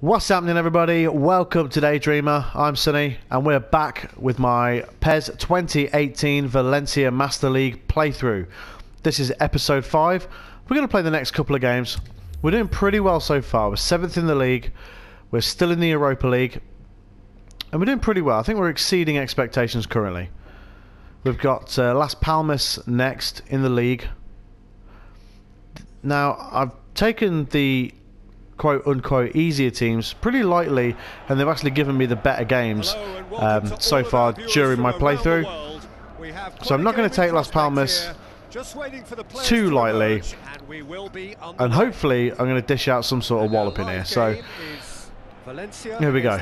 What's happening, everybody? Welcome to DayDreamer. I'm Sonny and we're back with my PES 2018 Valencia Master League playthrough. This is episode 5. We're going to play the next couple of games. We're doing pretty well so far. We're 7th in the league. We're still in the Europa League. And we're doing pretty well. I think we're exceeding expectations currently. We've got Las Palmas next in the league. Now, I've taken the quote-unquote easier teams pretty lightly, and they've actually given me the better games so far during my playthrough. So I'm not going to take Las Palmas too lightly, and hopefully I'm going to dish out some sort of wallop in here. So here we go.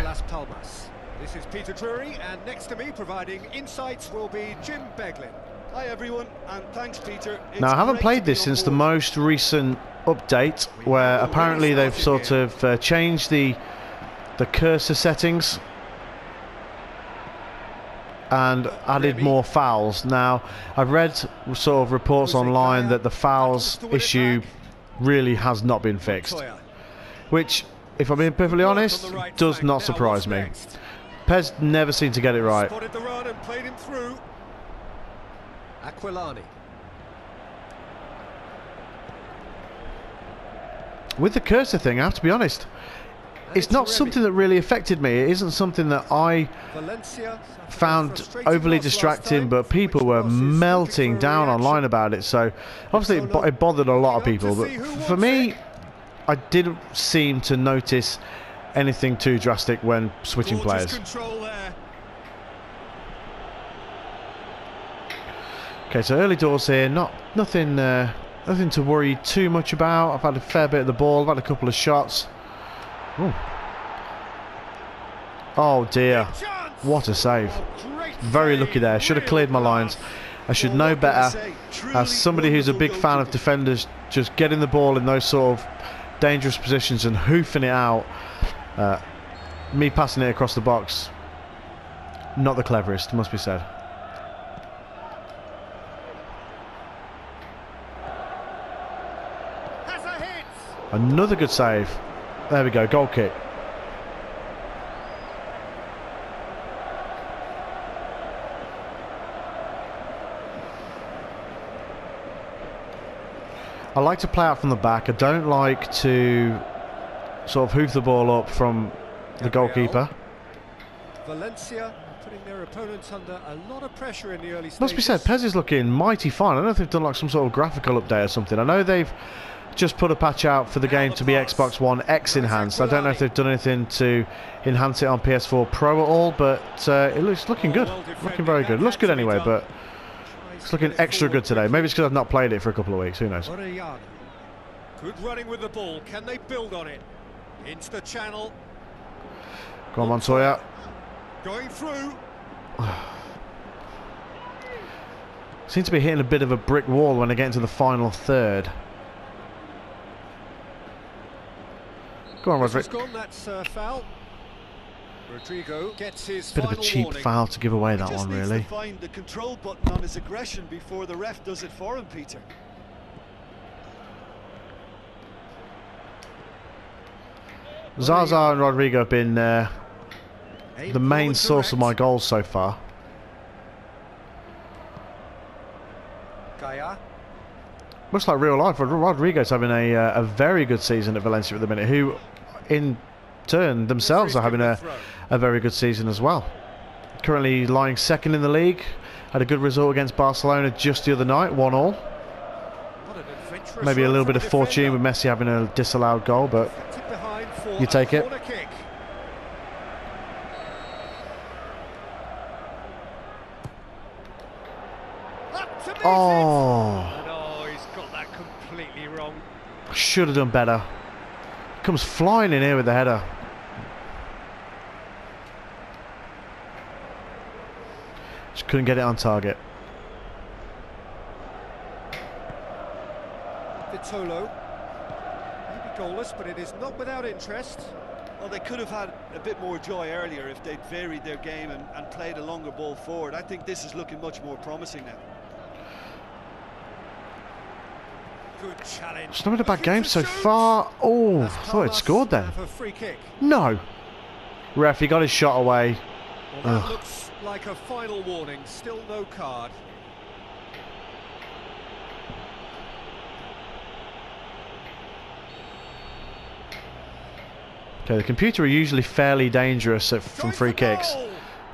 This is Peter Drury, and next to me providing insights will be Jim Beglin. Hi everyone, and thanks Peter. Now I haven't played this since the most recent update, where apparently they've sort of changed the cursor settings and added more fouls. Now I've read sort of reports online that the fouls issue really has not been fixed, which, if I'm being perfectly honest, does not surprise me. PES never seem to get it right. Spotted the run and played him through. Aquilani. With the cursor thing, I have to be honest, it's not something that really affected me. It isn't something that I found overly distracting, but people were melting down online about it. So obviously it bothered a lot of people, but for me, I didn't seem to notice anything too drastic when switching players. Okay, so early doors here, nothing to worry too much about. I've had a fair bit of the ball, I've had a couple of shots. Ooh. Oh dear, what a save. Very lucky there, should have cleared my lines. I should know better, as somebody who's a big fan of defenders just getting the ball in those sort of dangerous positions and hoofing it out. Me passing it across the box, not the cleverest, must be said. Another good save. There we go, goal kick. I like to play out from the back. I don't like to sort of hoof the ball up from the goalkeeper. Valencia putting their opponents under a lot of pressure in the early stages. Must be said, PES is looking mighty fine. I don't know if they've done like some sort of graphical update or something. I know they've just put a patch out for the game to be Xbox One X enhanced. I don't know if they've done anything to enhance it on PS4 Pro at all, but it's looking good. Looking very good. It looks good anyway, but it's looking extra good today. Maybe it's because I've not played it for a couple of weeks. Who knows? Good running with the ball. Can they build on it? Into the channel. Go on, Montoya. Going through. Seem to be hitting a bit of a brick wall when I get into the final third. Go on, Rodrigo. That's foul. Rodrigo gets his bit of a cheap foul to give away that one, really. Needs to find the control button on his aggression before the ref does it for him, Peter. Zaza and Rodrigo have been the main source of my goals so far. Looks like real life. Rodrigo's having a very good season at Valencia at the minute, who in turn themselves are having a very good season as well. Currently lying second in the league. Had a good result against Barcelona just the other night, 1-1. Maybe a little bit of fortune with Messi having a disallowed goal, but you take it. Oh, he's got that completely wrong. should have done better. Comes flying in here with the header. Just couldn't get it on target. Vitolo. Maybe goalless, but it is not without interest. Well, they could have had a bit more joy earlier if they'd varied their game and played a longer ball forward. I think this is looking much more promising now. Good challenge. It's not been a bad game so far. Oh, I thought I'd scored then. Free kick. No. Ref, he got his shot away. Well, that looks like a final warning. Still no card. Okay, the computer are usually fairly dangerous from free kicks.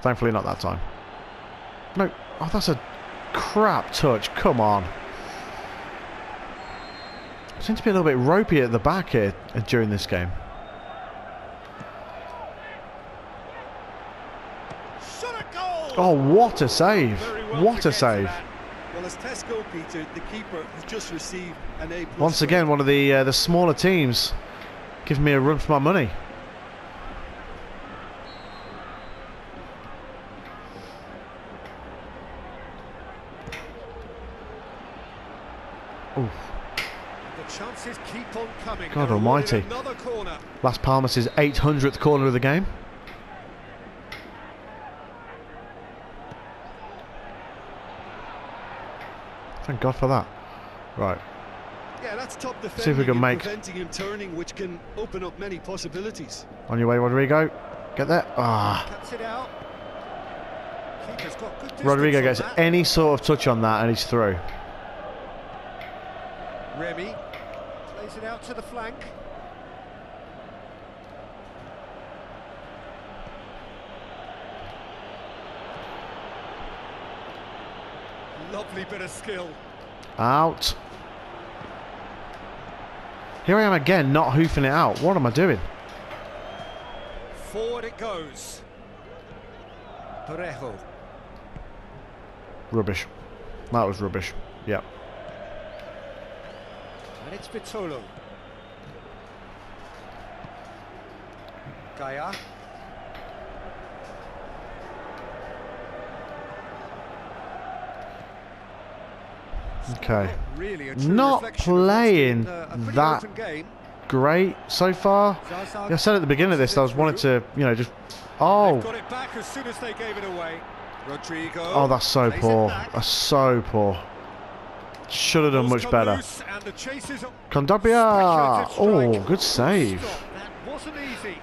Thankfully not that time. No. Oh, that's a crap touch. Come on. Seems to be a little bit ropey at the back here during this game. Oh, what a save. What a save. Well, as test goal, Peter, the keeper has just received an A+. Once again, one of the smaller teams giving me a run for my money. Ooh. The chances keep on coming. God almighty. Las Palmas' 800th corner of the game. Thank God for that. Right. Yeah, that's top defending. See if we can make preventing him turning, which can open up many possibilities. On your way, Rodrigo. Get there. Ah. Cuts it out. Keeper's got good distance. Rodrigo gets any sort of touch on that and he's through. Remy plays it out to the flank. Lovely bit of skill. Out. Here I am again, not hoofing it out. What am I doing? Forward it goes. Parejo. Rubbish. That was rubbish. Yep. And it's Vitolo. Gaia. Okay. Really not playing that great so far. Like I said at the beginning of this, I was wanted to, you know, just. Oh. Got it back as soon as they gave it away. Rodrigo. Oh, that's so poor. That's so poor. Should have done much better. Condobia. Oh, good save.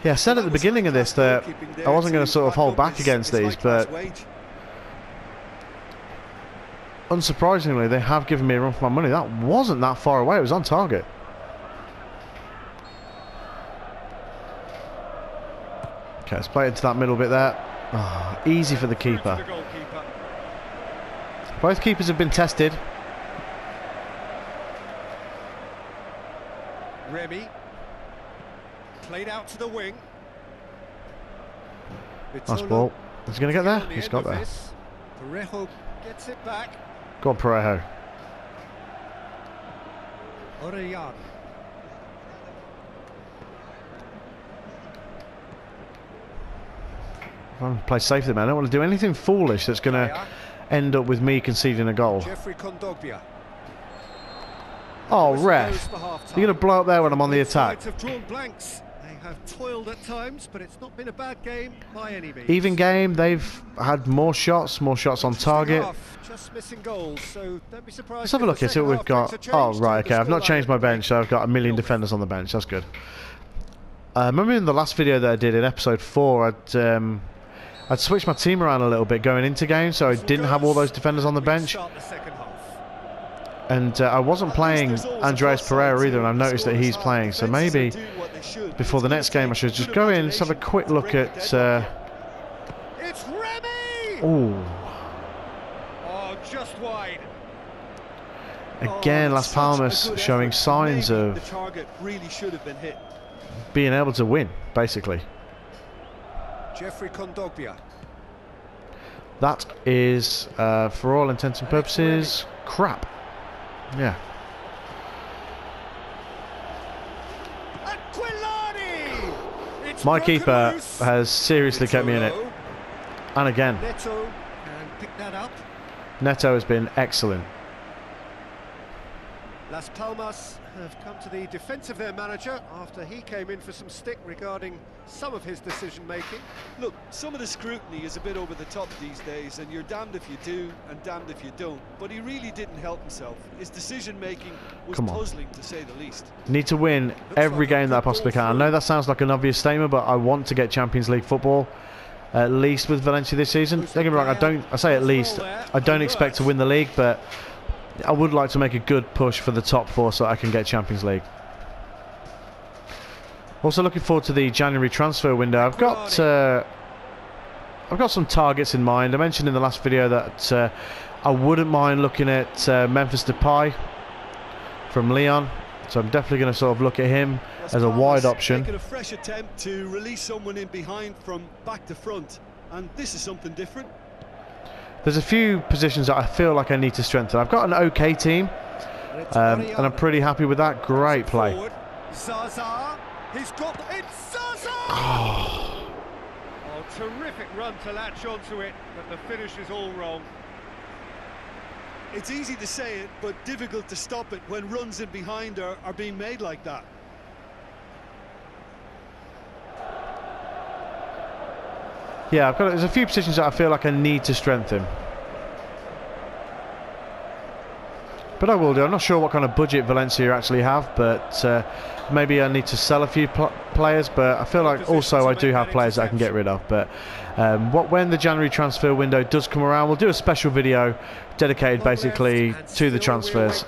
Yeah, I said at the beginning of this that I wasn't going to sort of hold back against these, but unsurprisingly, they have given me a run for my money. That wasn't that far away. It was on target. Okay, let's play it into that middle bit there. Oh, easy for the keeper. Both keepers have been tested. Remy played out to the wing. Nice ball. Is he going to get there? He's got there. Parejo gets it back. Go on, Parejo. Orellana. Play safely, man. I don't want to do anything foolish that's going to end up with me conceding a goal. Oh, ref. You're going to blow up there when I'm on the attack. They have toiled at times, but it's not been a bad game by any means. Even game, they've had more shots on target. Just missing goals, so don't be surprised. Let's have a look at what we've got. Oh, right, okay. I've not changed my bench, so I've got a million defenders on the bench. That's good. Remember in the last video that I did in episode 4, I'd switched my team around a little bit going into games, so I didn't have all those defenders on the bench. And I wasn't playing Andreas Pereira either, and I've noticed that he's playing. So maybe before the next game I should just go in, let's have a quick look at... It's Remy! Ooh. Oh, just wide. Again, Las Palmas showing signs of the target really should have been hit. Being able to win, basically. Jeffrey Kondogbia. That is, for all intents and purposes, crap. Yeah. My keeper has seriously kept me in it. And again. Neto can pick that up. Neto has been excellent. Las Palmas have come to the defence of their manager after he came in for some stick regarding some of his decision-making. Look, some of the scrutiny is a bit over the top these days, and you're damned if you do and damned if you don't. But he really didn't help himself. His decision-making was puzzling, to say the least. Need to win every game that I possibly can. I know that sounds like an obvious statement, but I want to get Champions League football, at least with Valencia this season. Don't get me wrong, I say at least. I don't expect to win the league, but I would like to make a good push for the top 4 so I can get Champions League. Also looking forward to the January transfer window. I've got some targets in mind. I mentioned in the last video that I wouldn't mind looking at Memphis Depay from Lyon. So I'm definitely going to sort of look at him as a wide option. Making a fresh attempt to release someone in behind from back to front, and this is something different. There's a few positions that I feel like I need to strengthen. I've got an okay team, and I'm pretty happy with that. Great play. Zaza, he's got it. Zaza! Oh, Terrific run to latch onto it, but the finish is all wrong. It's easy to say it, but difficult to stop it when runs in behind are being made like that. yeah, there's a few positions that I feel like I need to strengthen. But I will do. I'm not sure what kind of budget Valencia actually have, but maybe I need to sell a few players. But I feel like also I do have players that I can get rid of. But when the January transfer window does come around, we'll do a special video dedicated basically to the transfers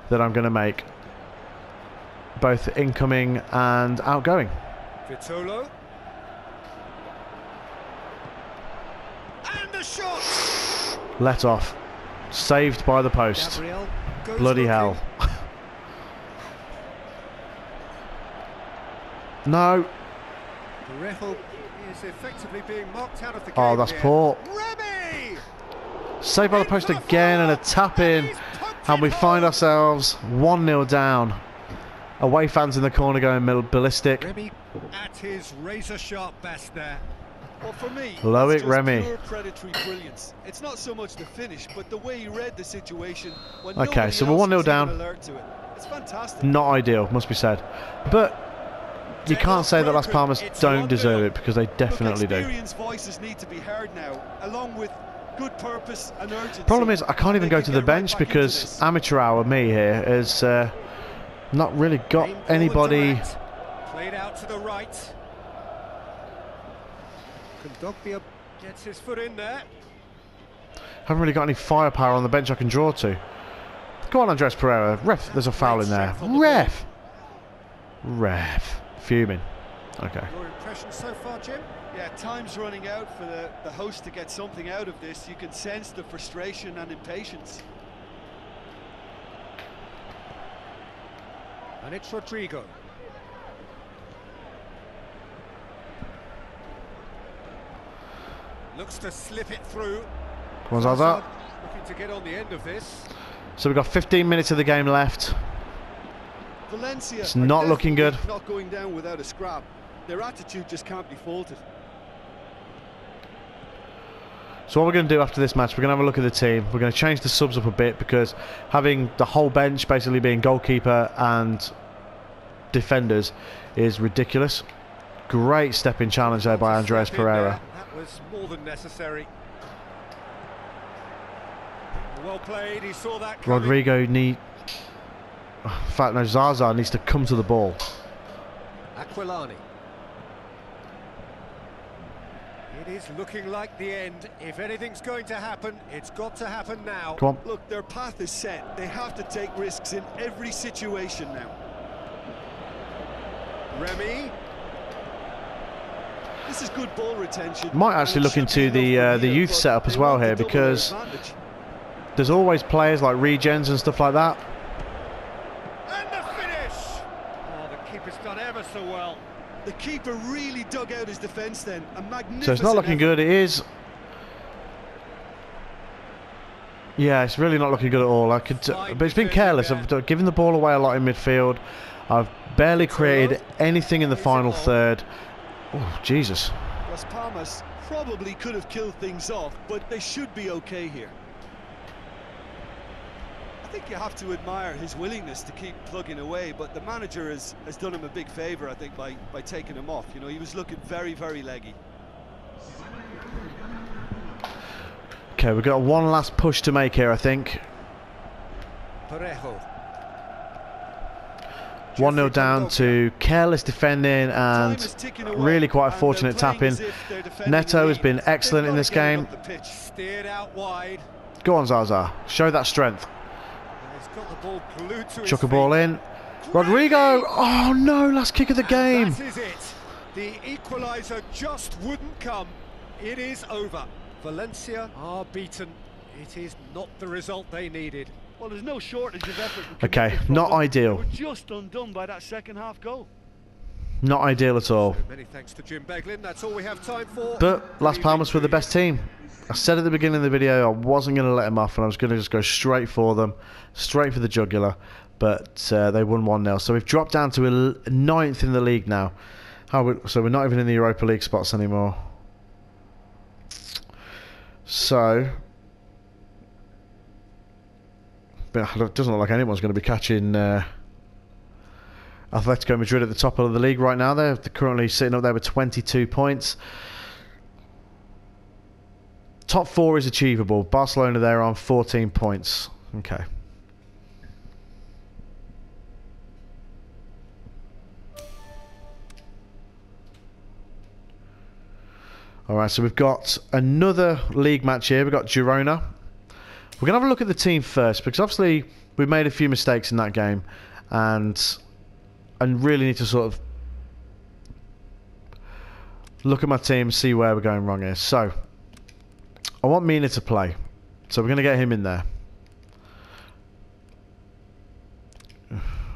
that I'm going to make, both incoming and outgoing. Vitolo. And the shot! Let off. Saved by the post. Bloody hell. The No. ref is effectively being marked out of the game. Oh, that's poor. Remy! Saved by the post again, and a tap in, and we find ourselves 1-0 down. Away fans in the corner going ballistic. Remy at his razor-sharp best there. Well, for me, Blow it, that's just Remy. pure predatory brilliance. It's not so much the finish, but the way he read the situation. When Okay, so we're nobody 1-0 else down. was even alert to it. It's fantastic. Not ideal, must be said. But you can't say that Las Palmas don't deserve it, because they definitely do. Experienced voices need to be heard now, along with good purpose and urgency. Problem is, I can't even go to the bench because amateur hour me here has not really got anybody. Played out to the right. Kondogbia gets his foot in there. Haven't really got any firepower on the bench I can draw to. Go on, Andres Pereira. Ref, there's a foul in there. Ref. Fuming. Okay. Your impression so far, Jim? Yeah, time's running out for the host to get something out of this. You can sense the frustration and impatience. And it's Rodrigo. Looks to slip it through. Come on, Zaza. Looking to get on the end of this. So we've got 15 minutes of the game left. Valencia It's not looking good. Not going down without a scrap. Their attitude just can't be faulted. So what we're going to do after this match, we're going to have a look at the team. We're going to change the subs up a bit, because having the whole bench basically being goalkeeper and defenders is ridiculous. Great step-in challenge there by Andres Pereira. That was more than necessary. Well played, he saw that coming. Rodrigo in fact, no, Zaza needs to come to the ball. Aquilani. It is looking like the end. If anything's going to happen, it's got to happen now. Come on. Look, their path is set. They have to take risks in every situation now. Remy. This is good ball retention. Might actually look into the youth setup as well here, because there's always players like regens and stuff like that. And the finish! Oh, the keeper's done ever so well. The keeper really dug out his defence then. A magnificent So it's not looking good. It is. Yeah, it's really not looking good at all. But it's been careless. I've given the ball away a lot in midfield. I've barely created anything in the final third. Oh, Jesus. Las Palmas probably could have killed things off, but they should be okay here. think you have to admire his willingness to keep plugging away, but the manager has done him a big favour, I think, by taking him off. You know, he was looking very, very leggy. Okay, we've got one last push to make here, I think. 1-0 down to careless defending and really quite a fortunate tapping. Neto has been excellent in this game. Go on, Zaza, show that strength. Chuck a ball in. Rodrigo, oh no, last kick of the game. That is it. The equaliser just wouldn't come. It is over. Valencia are beaten. It is not the result they needed. Well, there's no shortage of effort. Okay, not ideal. They were just undone by that second half goal. Not ideal at all. So many thanks to Jim Beglin. That's all we have time for. But Las Palmas were the best team. I said at the beginning of the video I wasn't going to let them off and I was going to just go straight for them, straight for the jugular. But they won 1-0. So we've dropped down to 9th in the league now. So we're not even in the Europa League spots anymore. So but it doesn't look like anyone's going to be catching Atletico Madrid at the top of the league right now. They're currently sitting up there with 22 points. Top 4 is achievable. Barcelona there on 14 points. Okay. Alright, so we've got another league match here. We've got Girona. We're going to have a look at the team first, because obviously we made a few mistakes in that game and really need to sort of look at my team and see where we're going wrong here. So, I want Mina to play. So we're going to get him in there.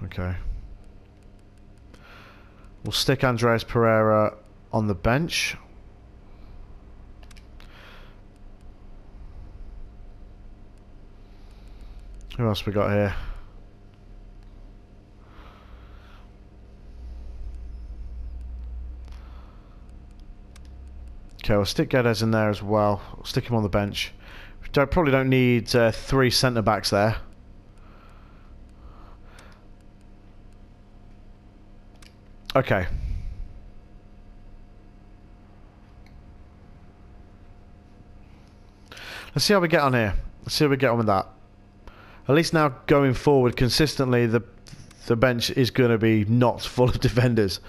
Okay. We'll stick Andreas Pereira on the bench. Who else we got here? Okay, we'll stick Guedes in there as well. We'll stick him on the bench. We probably don't need 3 centre-backs there. Okay. Let's see how we get on here. Let's see how we get on with that. At least now going forward consistently, the bench is going to be not full of defenders.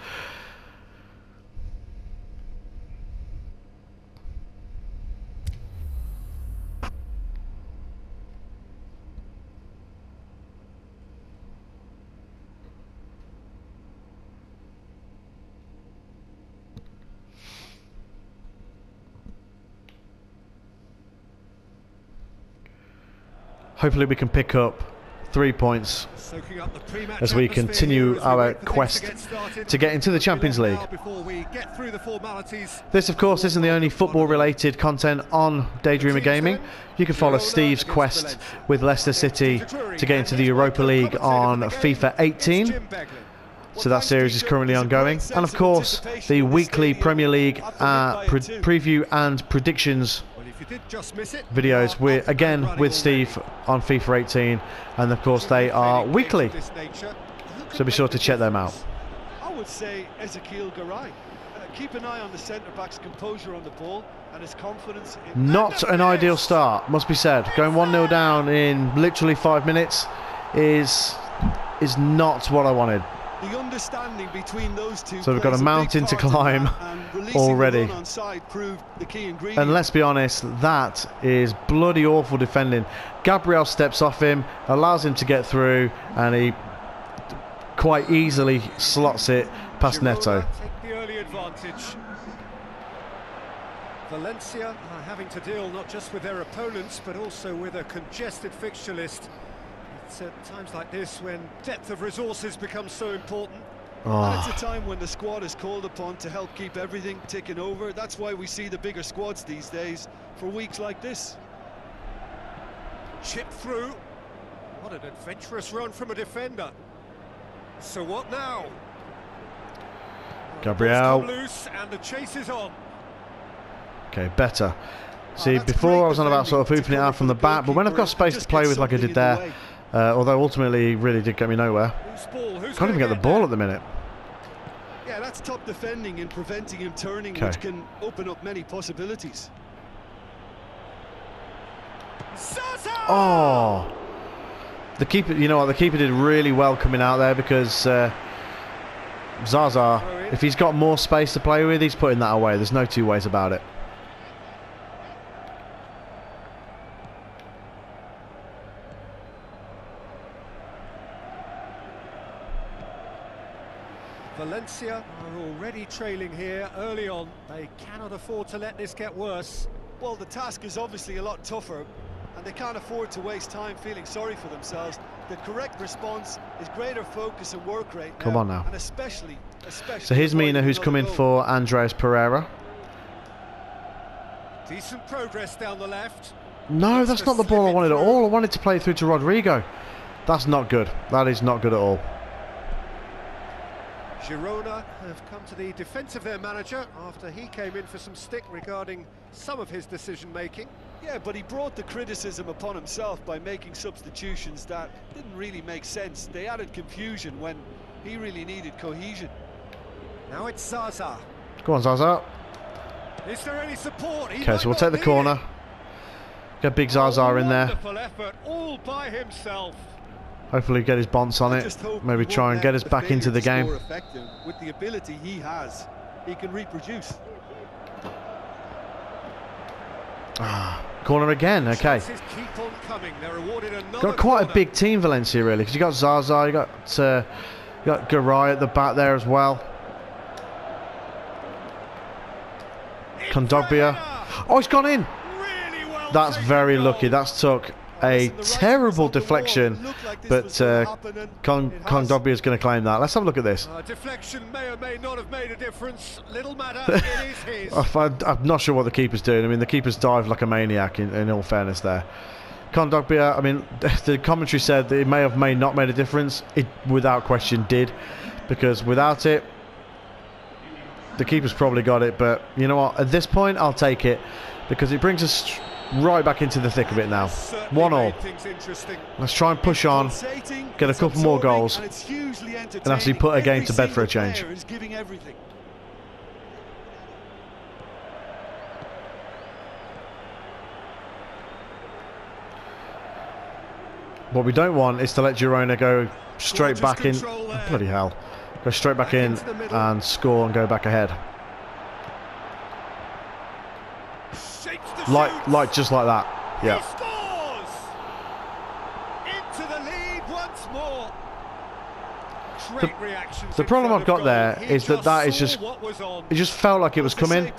Hopefully we can pick up 3 points as we continue our quest to get into the Champions League. This, of course, isn't the only football-related content on Daydreamer Gaming. You can follow Steve's quest with Leicester City to get into the Europa League on FIFA 18. So that series is currently ongoing. And, of course, the weekly Premier League preview and predictions videos with Steve on FIFA 18, and of course they are weekly, so be sure to check them out. I would say Ezekiel Garay. Keep an eye on the centre-back's composure on the ball and his confidence in... Not an ideal start, must be said. Going 1-0 down in literally 5 minutes is not what I wanted. The understanding between those two, so we've got a mountain to climb already. And let's be honest, that is bloody awful defending. Gabriel steps off him, allows him to get through, and he quite easily slots it past Neto. Take the early advantage. Valencia are having to deal not just with their opponents, but also with a congested fixture list. It's at times like this when depth of resources becomes so important. And it's a time when the squad is called upon to help keep everything ticking over. That's why we see the bigger squads these days for weeks like this. Chip through. What an adventurous run from a defender. So what now? Gabriel. Loose and the chase is on. Okay, better. See, before I was on about sort of hooping it out from the back, but when I've got space to play with like I did there, Although ultimately he really did get me nowhere. Can't even get the ball at the minute. Yeah, that's top defending and preventing him turning, which can open up many possibilities. Oh, the keeper. You know what? The keeper did really well coming out there, because Zaza, if he's got more space to play with, he's putting that away. There's no two ways about it. Valencia are already trailing here early on. They cannot afford to let this get worse. Well, the task is obviously a lot tougher, and they can't afford to waste time feeling sorry for themselves. The correct response is greater focus and work rate. Come on now. And especially. So here's Mina, who's coming for Andres Pereira. Decent progress down the left. No, that's not the ball I wanted at all. I wanted to play it through to Rodrigo. That's not good. That is not good at all. Girona have come to the defence of their manager after he came in for some stick regarding some of his decision-making. Yeah, but he brought the criticism upon himself by making substitutions that didn't really make sense. They added confusion when he really needed cohesion. Now it's Zaza. Go on, Zaza. Is there any support? Okay, so we'll take the corner. Get big Zaza in there. Wonderful effort, all by himself. Hopefully get his bonds on it. Maybe try and get us back into the game. With the ability he has, he can reproduce. Corner again, okay. Keep on coming. They're awarded another Got quite corner. a big team, Valencia, really, because you got Zaza, you got Garay at the back there as well. Kondogbia. Oh, he's gone in. Really well. That's very lucky. That's took a terrible deflection, but Kondogbia is going to claim that. Let's have a look at this. Deflection may or may not have made a difference. Little matter, it is his. I'm not sure what the keeper's doing. I mean, the keeper's dived like a maniac, in all fairness there. Kondogbia, I mean, the commentary said that it may have not made a difference. It, without question, did, because without it, the keeper's probably got it. But you know what? At this point, I'll take it, because it brings us right back into the thick of it now. 1-1. Let's try and push on, get a couple more goals, and actually put a game to bed for a change. What we don't want is to let Girona go straight back in. Oh, bloody hell. Go straight back in and score and go back ahead. Just like that. Yeah. He scores! Into the lead once more. Great reaction. The problem I've got there is that is just, it just felt like it was coming.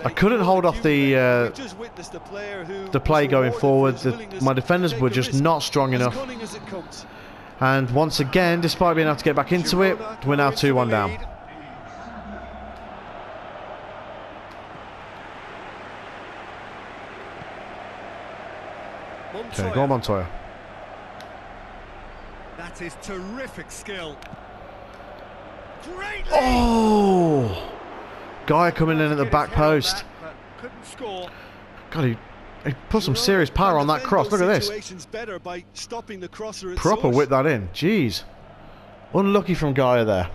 I couldn't hold off the play going forward. My defenders were just not strong enough. And once again, despite being able to get back into it, we're now 2-1 down. Okay, go on, Montoya. That is terrific skill. Great. Oh! Guy coming in at the back post. Couldn't score. God, he put some serious power on that cross. Look at this. Proper whip that in. Jeez. Unlucky from Gaia there.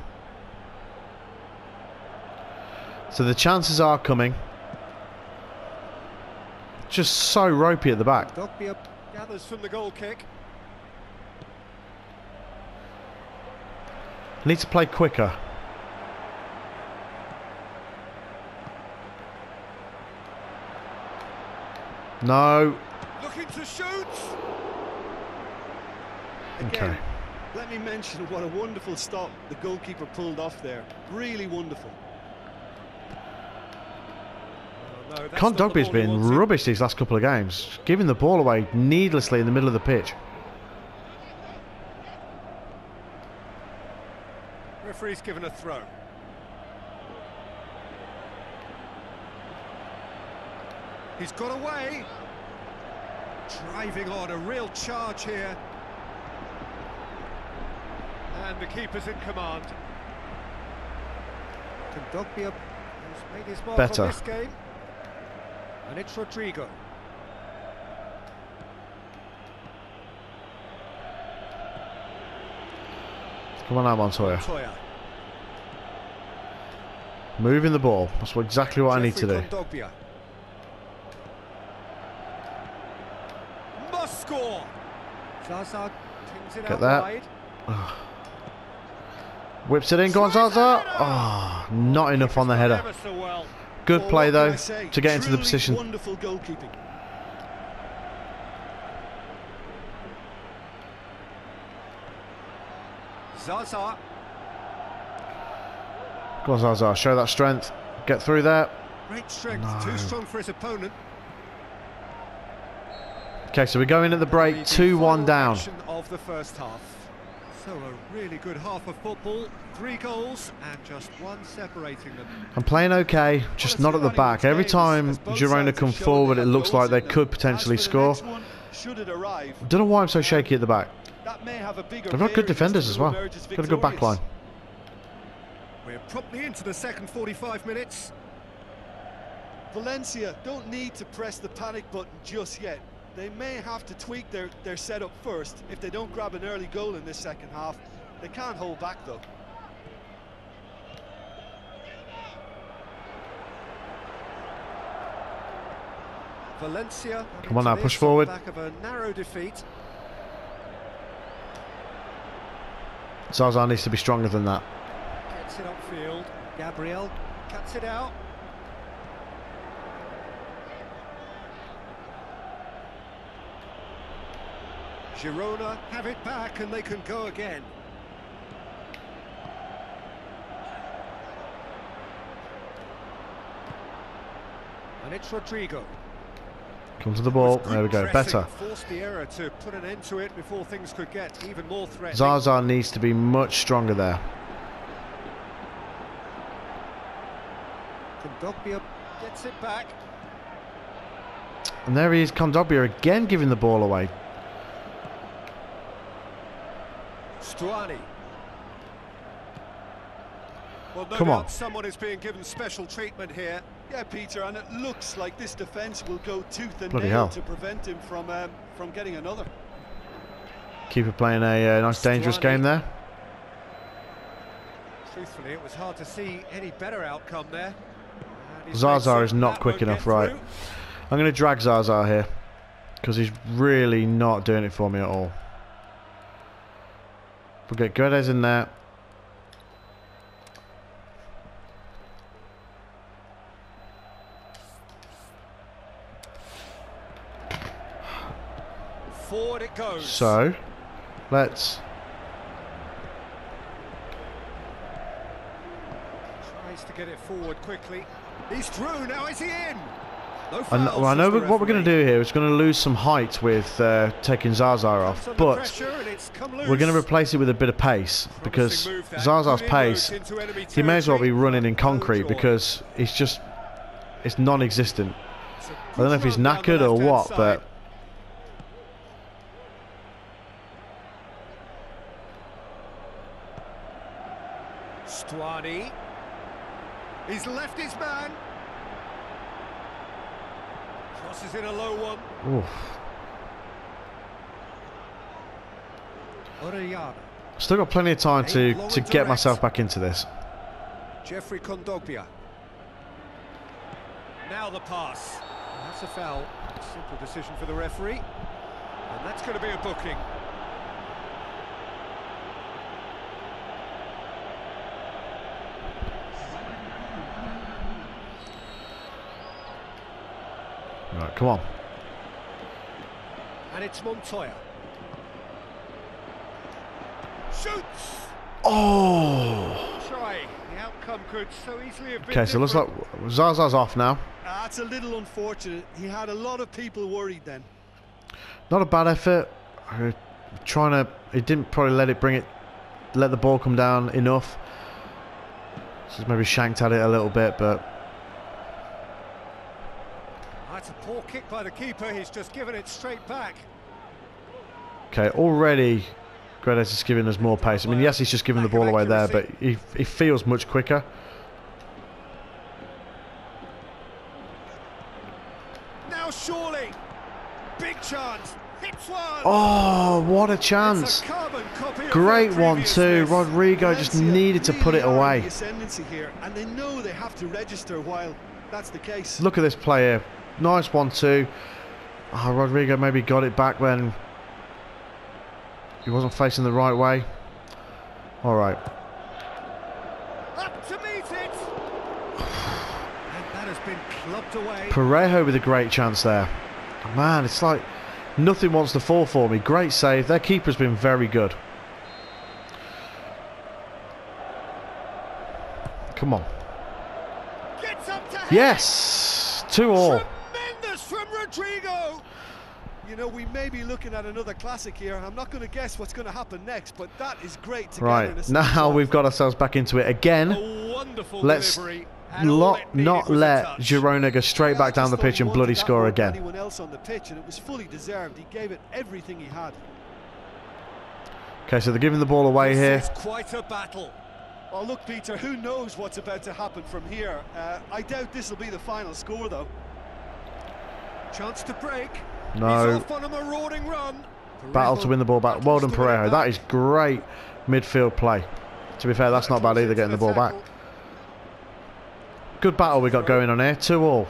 So the chances are coming. Just so ropey at the back. Gathers from the goal kick. Need to play quicker. No. Looking to shoot. Okay. Let me mention what a wonderful stop the goalkeeper pulled off there. Really wonderful. Kondogbia's been rubbish these last couple of games, giving the ball away needlessly in the middle of the pitch. Referee's given a throw. He's got away. Driving on, a real charge here. And the keeper's in command. Kondogbia has made his mark on this game. And it's Rodrigo. Come on now, Montoya. Montoya. Moving the ball. That's exactly what I need to do. Kondogbia. Must score. Zaza pings it Get out that. wide. Whips it in. Go on, Zaza. Oh, not enough on the header. Ever so well. Good Oh, play what can though I say? to get into the Truly position. Wonderful goalkeeping. Zaza. Go on, Zaza. Show that strength. Get through there. Great strength. No. Too strong for his opponent. Okay, so we're going at the break. The 2-1 final down. action of the first half. So a really good half of football. 3 goals and just 1 separating them. I'm playing okay, just not at the back. Every time Girona come forward, it looks like they could potentially score. Don't know why I'm so shaky at the back. They've got good defenders as well. Got a good back line. We're promptly into the second 45 minutes. Valencia don't need to press the panic button just yet. They may have to tweak their setup first if they don't grab an early goal in this second half. They can't hold back though. Valencia. Come on now, push forward. Back of a narrow defeat. Zaza needs to be stronger than that. Gets it upfield. Gabriel cuts it out. Girona have it back and they can go again. And it's Rodrigo. Come to the ball. There we go. Better. Forced the error to put an end to it before things could get even more threatening. Zaza needs to be much stronger there. Kondogbia gets it back. And there he is, Kondogbia again giving the ball away. Stuani. Well, no Come on. doubt someone is being given special treatment here. Yeah, Peter, and it looks like this defence will go tooth and Bloody nail hell. to prevent him from getting another. Keeper playing a nice dangerous game there. Truthfully, it was hard to see any better outcome there. And he's Zaza made is certain not that quick won't enough, get right. through. I'm going to drag Zaza here because he's really not doing it for me at all. We'll get Guedes in there. Forward it goes. So, let's... Tries to get it forward quickly. He's through, now is he in? No I know, fouls, well, I know says the what we're going to referee. do here is going to lose some height with taking Zaza off, Comes under but pressure and it's come loose. we're going to replace it with a bit of pace because Promising move there. Zaza's Good pace, inroads into enemy he may as well be territory. running in No concrete joy. because it's non-existent. It's a I don't know if he's good run down knackered the or left-hand what, side. but Stuani. He's left his man. Crosses in a low one. oof. Orellana. Still got plenty of time to get myself back into this. Jeffrey Kondogbia. Now the pass. And that's a foul. Simple decision for the referee. And that's going to be a booking. Right, come on. And it's Montoya. Shoots! Oh! Try. The outcome could so easily have been Okay, so it looks like Zaza's off now. That's a little unfortunate. He had a lot of people worried then. Not a bad effort. He didn't probably let the ball come down enough. Just maybe shanked at it a little bit, but That's a poor kick by the keeper. He's just given it straight back. okay, already Guedes is giving us more pace. I mean, yes, he's just giving the ball away there, but he feels much quicker. Now surely. Big chance. Hits one. Oh, what a It's chance. a carbon copy of Great their previous 1-2. miss. Rodrigo just Valencia needed to put it really are in away. the ascendancy here, and they know they have to register while that's the case. Look at this player. Nice 1-2. Oh, Rodrigo maybe got it back when he wasn't facing the right way. All right. Up to meet it. And that has been clubbed away. Parejo with a great chance there. Man, it's like nothing wants to fall for me. Great save. Their keeper's been very good. Come on. Gets up to Yes! 2-all. Tremendous from Rodrigo. You know, we may be looking at another classic here. I'm not going to guess what's going to happen next, but that is great to Right, now we've got ourselves back into it again. A wonderful Let's delivery. And all it needed not was a let touch. Girona go straight back down the pitch and bloody score again. Anyone else on the pitch, and it was fully deserved. He gave it everything he had. Okay, so they're giving the ball away here. This is quite a battle. Oh, look, Peter, who knows what's about to happen from here? I doubt this will be the final score, though. Chance to break. No. He's off on a marauding run. Battle to win the ball back. Well done, Parejo. That is great midfield play. To be fair, that's not bad either, getting the ball back. Good battle we got going on here. 2-all.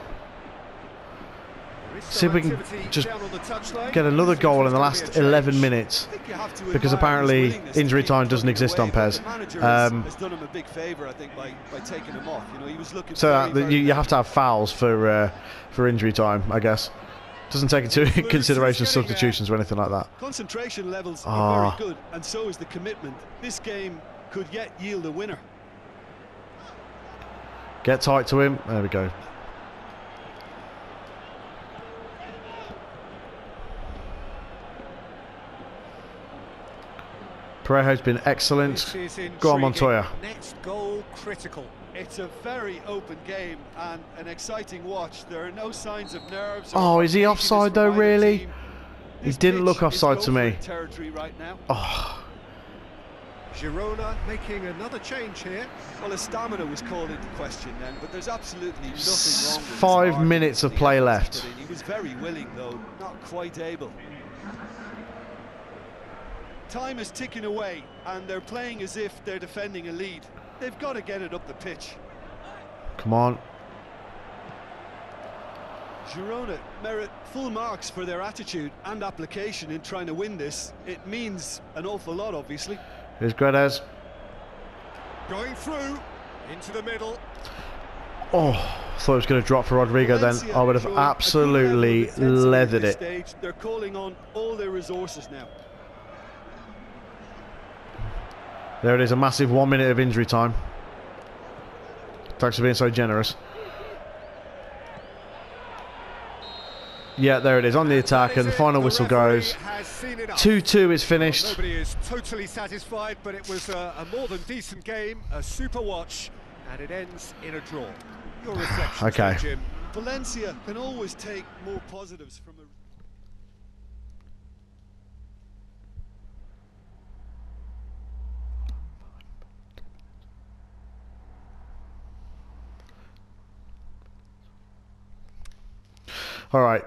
See if we can just get another goal in the last 11 minutes. Because apparently injury time doesn't exist on PES. Has done him a big favour, I think, by taking him off. You know, he was looking So very you have to have fouls for injury time, I guess. Doesn't take into consideration substitutions or anything like that. Concentration levels are very good, and so is the commitment. This game could yet yield a winner. Get tight to him. There we go. Parejo's been excellent. Go on, Montoya. Next goal critical. It's a very open game and an exciting watch. There are no signs of nerves. Oh, is he offside though, really? He didn't look offside to me. Territory right now. Oh. Girona making another change here. Well, his stamina was called into question then, but there's absolutely nothing wrong with his 5 heart minutes of and the play effort left. he put in. He was very willing, though, not quite able. Time is ticking away, and they're playing as if they're defending a lead. They've got to get it up the pitch. Come on. Girona merit full marks for their attitude and application in trying to win this. It means an awful lot, obviously. Here's Guedes. Going through into the middle. Oh, thought it was going to drop for Rodrigo then. I would have absolutely leathered it. Stage. They're calling on all their resources now. There it is, a massive 1 minute of injury time. Thanks for being so generous. Yeah, there it is, on the attack, and the final whistle goes. 2-2 is finished. Nobody is totally satisfied, but it was a more than decent game, a super watch, and it ends in a draw. Your reflections, Okay. Jim. Valencia can always take more positives from a... All right,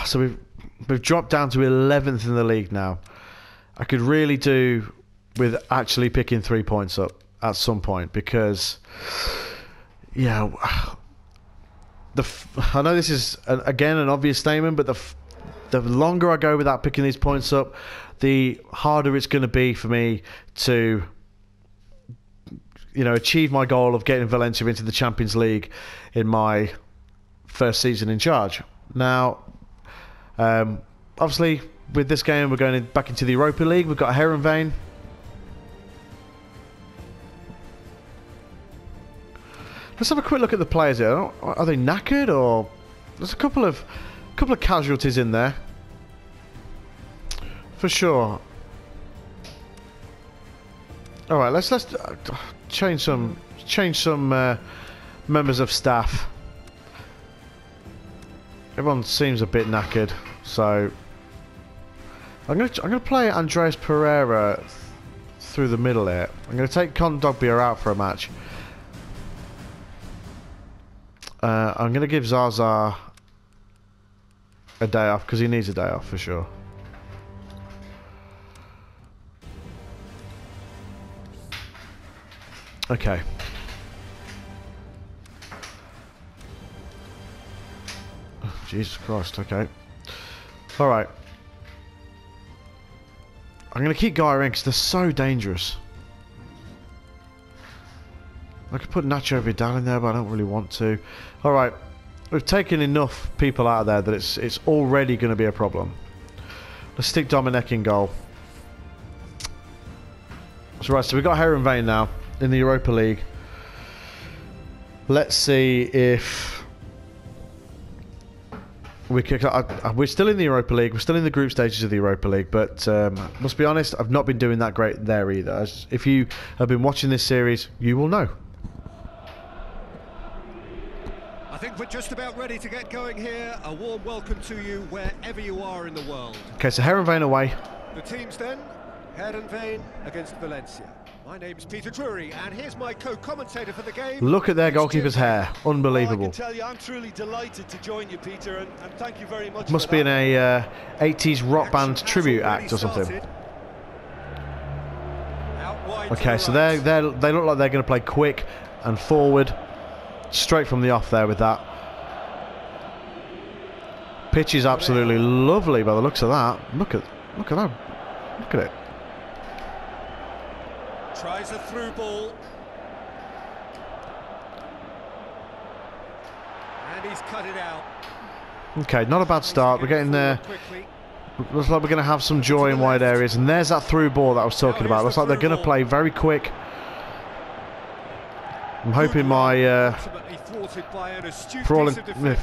so we've dropped down to 11th in the league now. I could really do with actually picking 3 points up at some point because, yeah, I know this is again an obvious statement, but the longer I go without picking these points up, the harder it's going to be for me to, you know, achieve my goal of getting Valencia into the Champions League in my first season in charge. Now, obviously, with this game, we're going back into the Europa League. We've got Heerenveen. Let's have a quick look at the players here. Are they knackered, or there's a couple of casualties in there for sure. All right, let's change some members of staff. Everyone seems a bit knackered, so I'm gonna play Andreas Pereira through the middle here. I'm gonna take Kondogbia out for a match. I'm gonna give Zaza a day off because he needs a day off for sure. Okay. Oh, Jesus Christ, okay. Alright. I'm going to keep Gaia in because they're so dangerous. I could put Nacho Vidal in there, but I don't really want to. Alright. We've taken enough people out of there that it's already going to be a problem. Let's stick Dominic in goal. So right, so we've got Heerenveen now in the Europa League. Let's see if we can. We're still in the Europa League. We're still in the group stages of the Europa League, but must be honest, I've not been doing that great there either. If you have been watching this series, you will know. I think we're just about ready to get going here. A warm welcome to you wherever you are in the world. Okay, so Heerenveen away. The teams then, Heerenveen against Valencia. My name's Peter Drury, and here's my co-commentator for the game. Look at their goalkeeper's hair. Unbelievable. Well, I can tell you, I'm truly delighted to join you, Peter, and thank you very much. Must be in a 80s rock band tribute act or something. Okay, so they look like they're going to play quick and forward. Straight from the off there with that. Pitch is absolutely lovely by the looks of that. Look at that. Look at it. Tries a through ball. And he's cut it out. Okay, not a bad start. We're getting there. Looks like we're going to have some joy in wide areas. And there's that through ball that I was talking about. Looks like they're going to play very quick. I'm hoping my for all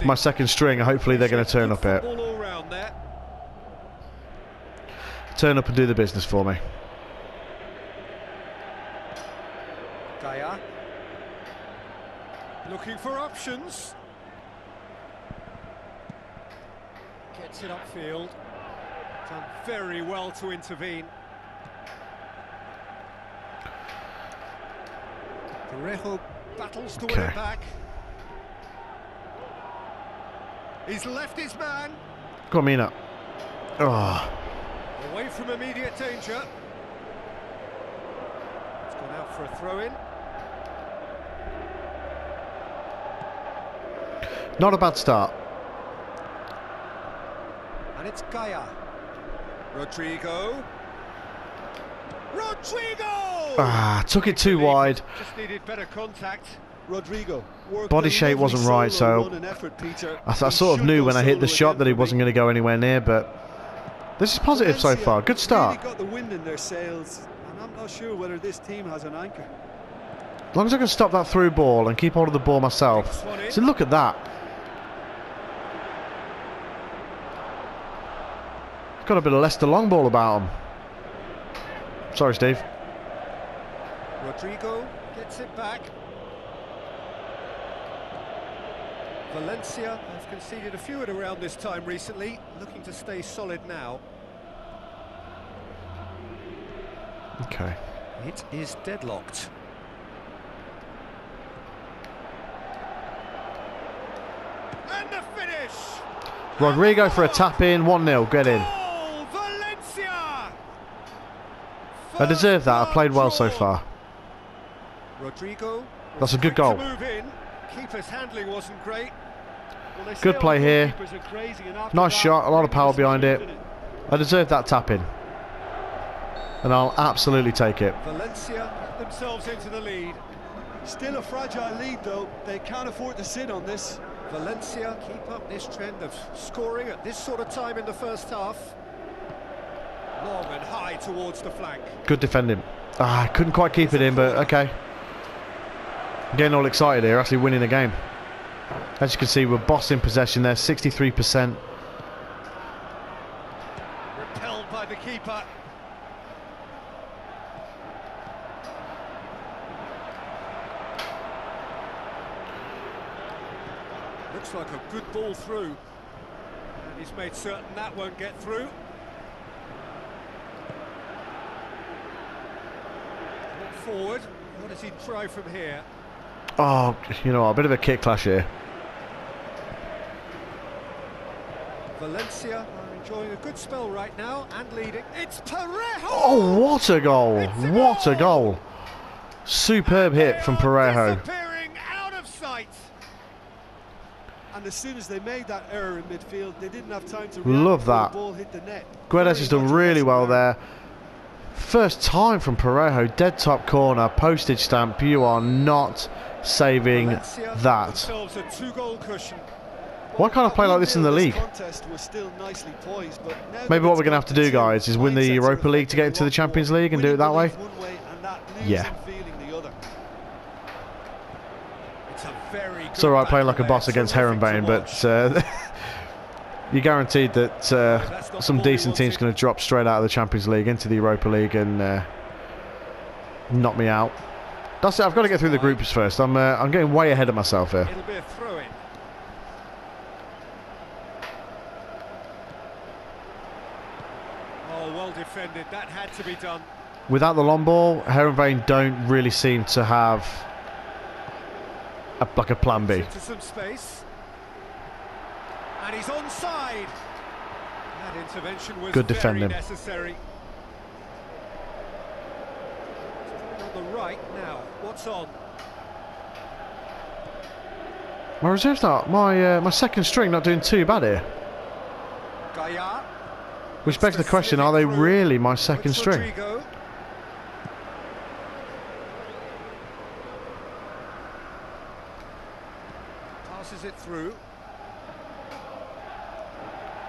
my second string, hopefully they're going to turn up here. Turn up and do the business for me. Gaia looking for options. Gets it upfield. Done very well to intervene. Parejo battles to win it back. He's left his man. Go on, Mina. Oh. Away from immediate danger. It's gone out for a throw-in. Not a bad start. And it's Gaia. Rodrigo. Ah, took it too wide. Just needed better contact. Rodrigo. Body shape wasn't right, so I sort of knew when I hit the shot that he wasn't going to go anywhere near, but this is positive so far. Good start. Really got the wind in their sails, and I'm not sure whether this team has an anchor. As long as I can stop that through ball and keep hold of the ball myself. So look at that. Got a bit of Leicester long ball about him. Sorry, Steve. Rodrigo gets it back. Valencia have conceded a few at around this time recently, looking to stay solid now. Okay. It is deadlocked. And the finish! Rodrigo for a tap in, 1-0, get in. Valencia! I deserve that, I played well so far. Rodrigo. That's a good goal. Move in. Keeper's handling wasn't great. Good play here. Nice shot, a lot of power behind it. I deserve that tap in. And I'll absolutely take it. Valencia put themselves into the lead. Still a fragile lead though, they can't afford to sit on this. Valencia keep up this trend of scoring at this sort of time in the first half. Long and high towards the flank. Good defending. Ah, I couldn't quite keep it in, but okay. Getting all excited here, actually winning the game. As you can see, we're bossing possession there, 63%. Repelled by the keeper. Looks like a good ball through. And he's made certain that won't get through. Forward. What does he try from here? Oh, you know, a bit of a kick clash here. Valencia are enjoying a good spell right now and leading. It's Parejo! Oh, what a goal! What a goal! Superb hit from Parejo. Disappearing out of sight. And as soon as they made that error in midfield, they didn't have time to react. Love that. The ball hit the net. Guedes has done really well there. First time from Parejo, dead top corner, postage stamp. You are not saving Valencia that. themselves a 2-goal cushion. Why can't I play like this in the league? Maybe what we're going to have to do, guys, is win the Europa League to get into the Champions League and do it that way. Yeah. It's alright playing like a boss against Heronbane, but you're guaranteed that some decent team's going to drop straight out of the Champions League into the Europa League and knock me out. That's it. I've got to get through the groups first. I'm getting way ahead of myself here. It'll be a throw-in. Oh, well defended. That had to be done. Without the long ball, Heronbane don't really seem to have like a plan B. Into some space. And he's onside. That intervention was Good defending. very necessary. On the right now. What's on? My reserve's not. My second string not doing too bad here. Gaia. Which begs the question: are they really my second string? Rodrigo. Passes it through.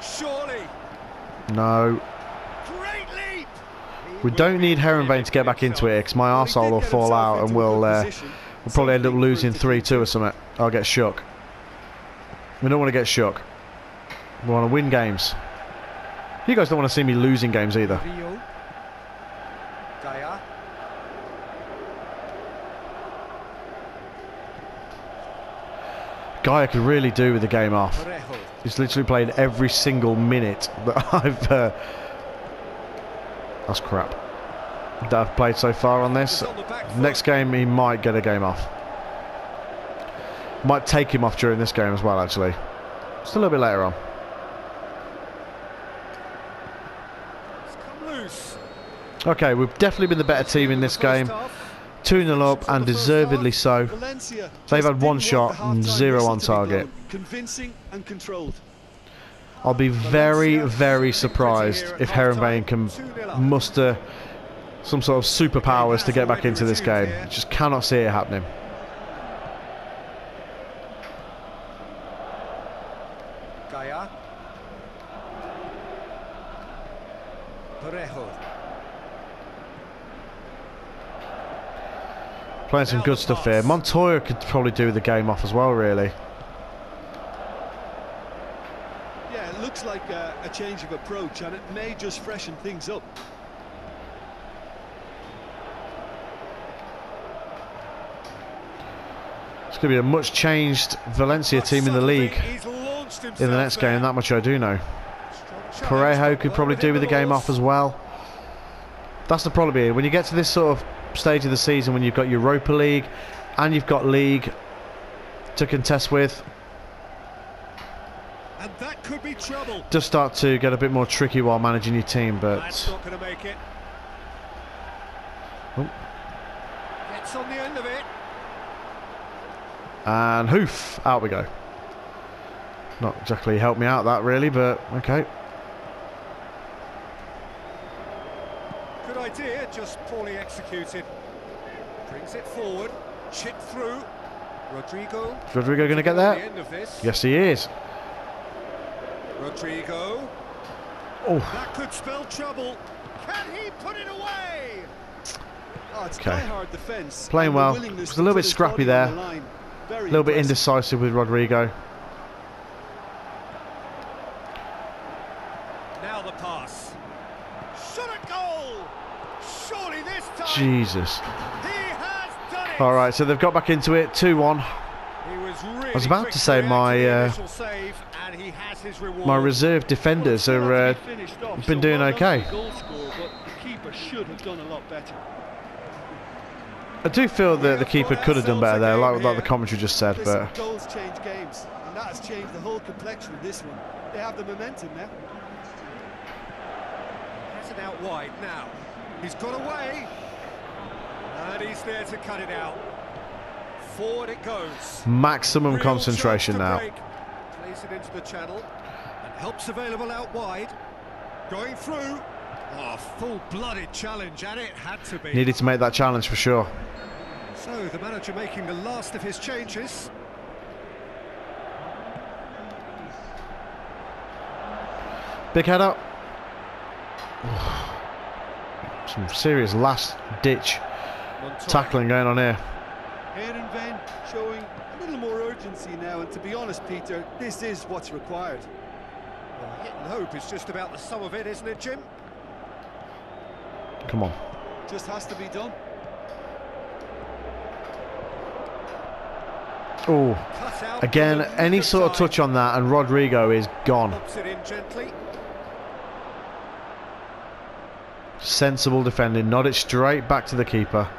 Surely. No. Great leap. We don't need Heronbane to get back into it because my arsehole will fall out and we'll probably end up losing 3-2 or something. I'll get shook. We don't want to get shook. We want to win games. You guys don't want to see me losing games either. Gaia. Gaia could really do with the game off. Parejo. He's literally played every single minute that I've that's crap that I've played so far on this. Next game he might get a game off. Might take him off during this game as well, actually. Just a little bit later on. It's come loose. Okay, we've definitely been the better team in this game. 2-0 up and deservedly so. They've had one shot and 0 on target. Convincing and controlled. I'll be very, very surprised if Heronbane can muster some sort of superpowers to get back into this game. Just cannot see it happening. Gaia. Parejo. Playing some good stuff here. Montoya could probably do the game off as well, really. Yeah, it looks like a change of approach, and it may just freshen things up. It's going to be a much changed Valencia team in the league in the next game, that much I do know. Parejo could probably do with the game off as well. That's the problem here. When you get to this sort of stage of the season, when you've got Europa League and you've got League to contest with, And that could be trouble. does start to get a bit more tricky while managing your team, but That's not going to make it. oh. Gets on the end of it. And hoof, out we go. Not exactly helped me out that really, but okay. Good idea, just poorly executed. Brings it forward, chip through. Rodrigo. Is Rodrigo going to get there? The end of this. Yes, he is. Rodrigo. Oh, That could spell trouble. Can he put it away? Oh, it's okay. die-hard defence. Playing well. It's It's a little bit scrappy there. A little bit indecisive with Rodrigo. Now the pass. Shot a goal. Surely this time. Jesus. He has done it. All right, so they've got back into it. 2-1. He was really I was about quick to say react to the my initial save, and he has his reward. my reserve defenders are been doing okay. Goal scorer, but the keeper should have done a lot better. I do feel that the keeper could have done better there, like the commentary just said. Listen, But goals change games, and that has changed the whole complexion of this one. They have the momentum now. Has it out wide now. He's got away. And he's there to cut it out. Forward it goes. Maximum Real concentration chance to now. break. Plays it into the channel. And help's available out wide. Going through. Oh, full-blooded challenge, and it had to be. Needed to make that challenge for sure. So the manager making the last of his changes. Big header. Some serious last-ditch tackling going on here. Aaron Van showing a little more urgency now, and to be honest, Peter, this is what's required. Well, hit and hope is just about the sum of it, isn't it, Jim? Come on. Just has to be done. Oh, Cut out again, with a any look sort of of touch time. on that and Rodrigo is gone. Pops it in gently. Sensible defending, nod it straight back to the keeper.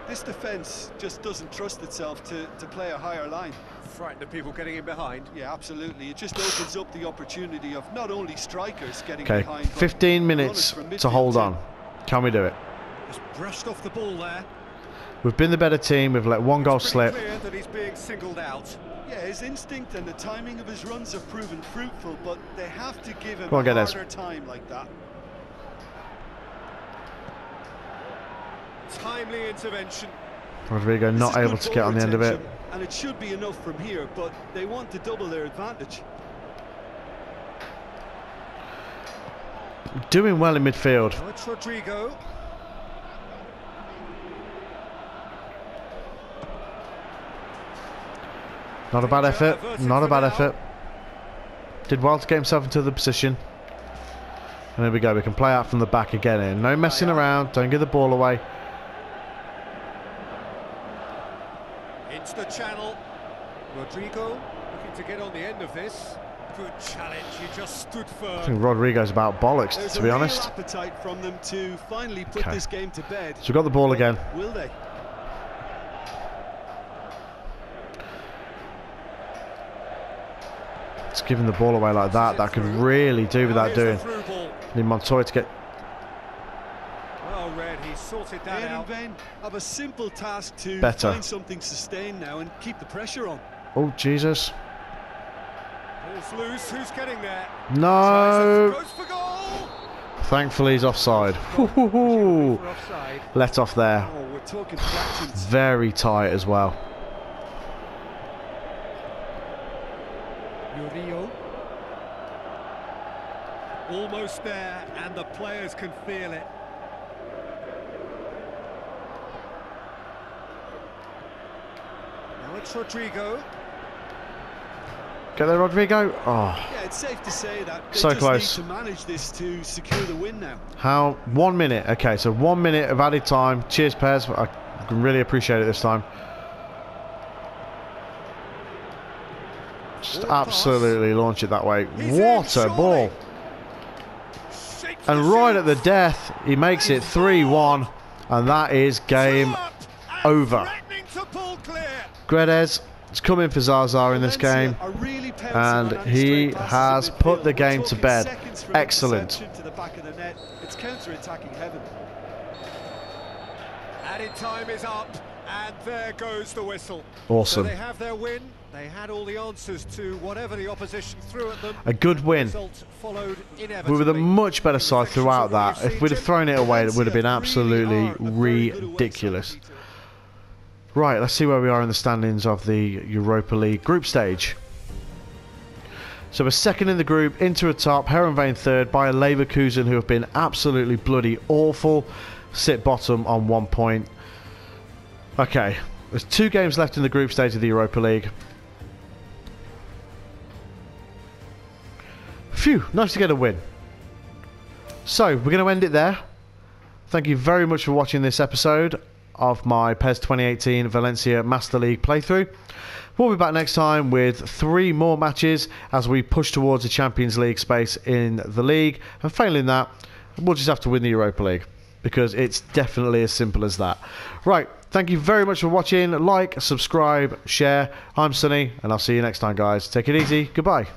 This defence just doesn't trust itself to play a higher line. Frightened of people getting in behind. Yeah, absolutely. It just opens up the opportunity of not only strikers getting Okay, behind, but 15 minutes runners from to midfield hold too. on. Can we do it? Just brushed off the ball there. We've been the better team, we've let one goal It's slip. pretty clear that he's being singled out. Yeah, his instinct and the timing of his runs have proven fruitful, but they have to give him Go on, a Guedes. harder time like that. Timely intervention. Rodrigo This not is able good to get on the ball end of it. retention, and it should be enough from here, but they want to double their advantage. Doing well in midfield. Now it's Rodrigo. Not a bad effort, not a bad effort. Did well to get himself into the position. And there we go, we can play out from the back again here. No messing around, don't give the ball away. Into the channel. Rodrigo looking to get on the end of this. Good challenge, he just stood I firm. think Rodrigo's about bollocks, There's to a be real honest. appetite from them to finally put Okay. this game to bed. So we've got the ball again. Will they? It's giving the ball away like that. That could really do without doing. Need Montoya to get... Well read, he sorted that Aaron out. Van have a simple task to Better. find something sustained now and keep the pressure on. Oh, Jesus. Ball's loose, who's getting there? No! Goes for goal! Thankfully he's offside. Hoo-hoo-hoo. For offside. Let off there. Oh, we're talking fractions. Very tight as well. Murillo. Almost there, and the players can feel it. Now it's Rodrigo. Get there, Rodrigo. Oh, Yeah, it's safe to say that they So just close. need to manage this to secure the win now. how? 1 minute. Okay, so 1 minute of added time. Cheers, Pez. I can really appreciate it this time. Just Ball pass. absolutely launch it that way. He's What in, a ball. Shapes And the right shot. at the death, he makes it 3-1. And that is game Shot, and over. threatening to pull clear. Guedes is coming for Zaza in this game. Valencia are really pouncing and on any he stray passes has in put midfield. the We're game to talking bed. seconds from Excellent. interception to the back of the net. It's counter-attacking heaven. Added time is up, and there goes the whistle. Awesome. So they have their win. They had all the answers to whatever the opposition threw at them. A good win. Result followed We inevitably. were the much better side throughout that. If we'd have thrown it away, it would have been absolutely ridiculous. Right, let's see where we are in the standings of the Europa League group stage. So we're second in the group, Inter at top, Heerenveen third, Bayer Leverkusen, who have been absolutely bloody awful, sit bottom on 1 point. Okay, there's 2 games left in the group stage of the Europa League. Phew, nice to get a win. So, we're going to end it there. Thank you very much for watching this episode of my PES 2018 Valencia Master League playthrough. We'll be back next time with 3 more matches as we push towards a Champions League space in the league. And failing that, we'll just have to win the Europa League, because it's definitely as simple as that. Right, thank you very much for watching. Like, subscribe, share. I'm Sonny, and I'll see you next time, guys. Take it easy. Goodbye.